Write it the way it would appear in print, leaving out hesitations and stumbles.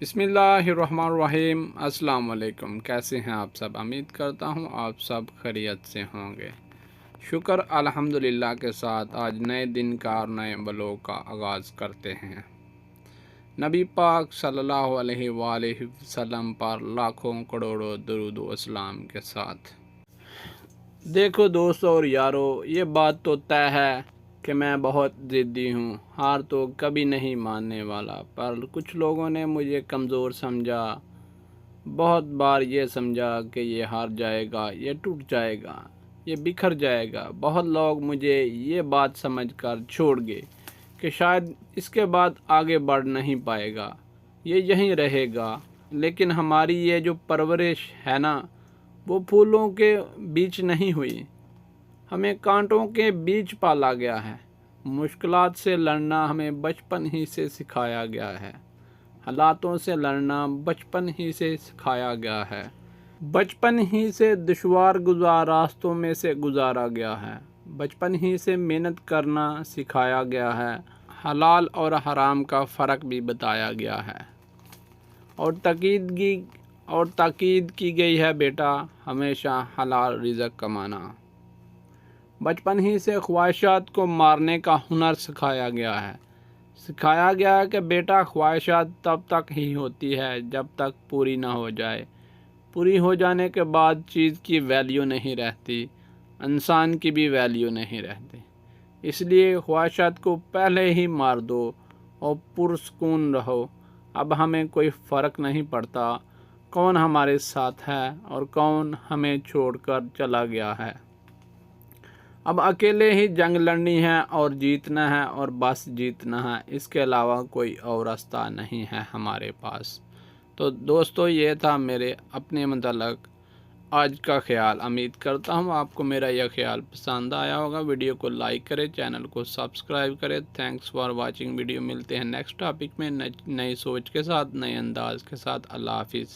بسم اللہ الرحمن الرحیم۔ السلام علیکم، کیسے ہیں آپ سب؟ امید کرتا ہوں آپ سب خیریت سے ہوں گے۔ شکر الحمدللہ کے ساتھ آج نئے دن کا اور نئے بلاگ کا آغاز کرتے ہیں۔ نبی پاک صلی اللہ علیہ وآلہ وسلم پر لاکھوں کروڑوں درود و اسلام کے ساتھ۔ دیکھو دوستو اور یارو، یہ بات تو طے ہے کہ میں بہت ضدی ہوں، ہار تو کبھی نہیں ماننے والا، پر کچھ لوگوں نے مجھے کمزور سمجھا، بہت بار یہ سمجھا کہ یہ ہار جائے گا، یہ ٹوٹ جائے گا، یہ بکھر جائے گا۔ بہت لوگ مجھے یہ بات سمجھ کر چھوڑ گئے کہ شاید اس کے بعد آگے بڑھ نہیں پائے گا، یہ یہیں رہے گا۔ لیکن ہماری یہ جو پرورش ہے نا، وہ پھولوں کے بیچ نہیں ہوئی، ہمیں کانٹوں کے بیچ پالا گیا ہے۔ مشکلات سے لڑنا ہمیں بچپن ہی سے سکھایا گیا ہے، حالاتوں سے لڑنا بچپن ہی سے سکھایا گیا ہے، بچپن ہی سے دشوار گزار راستوں میں سے گزارا گیا ہے، بچپن ہی سے محنت کرنا سکھایا گیا ہے، حلال اور حرام کا فرق بھی بتایا گیا ہے، اور تاکید کی گئی ہے بیٹا ہمیشہ حلال رزق کمانا۔ بچپن ہی سے خواہشات کو مارنے کا ہنر سکھایا گیا ہے، سکھایا گیا ہے کہ بیٹا خواہشات تب تک ہی ہوتی ہے جب تک پوری نہ ہو جائے، پوری ہو جانے کے بعد چیز کی ویلیو نہیں رہتی، انسان کی بھی ویلیو نہیں رہتی۔ اس لیے خواہشات کو پہلے ہی مار دو اور پرسکون رہو۔ اب ہمیں کوئی فرق نہیں پڑتا کون ہمارے ساتھ ہے اور کون ہمیں چھوڑ کر چلا گیا ہے۔ اب اکیلے ہی جنگ لڑنی ہے اور جیتنا ہے، اور بس جیتنا ہے، اس کے علاوہ کوئی اور راستہ نہیں ہے ہمارے پاس۔ تو دوستو، یہ تھا میرے اپنے متعلق آج کا خیال۔ امید کرتا ہوں آپ کو میرا یہ خیال پسند آیا ہوگا۔ ویڈیو کو لائک کریں، چینل کو سبسکرائب کریں۔ Thanks for watching video. ملتے ہیں نیکسٹ ٹاپک میں نئی سوچ کے ساتھ، نئے انداز کے ساتھ۔ اللہ حافظ۔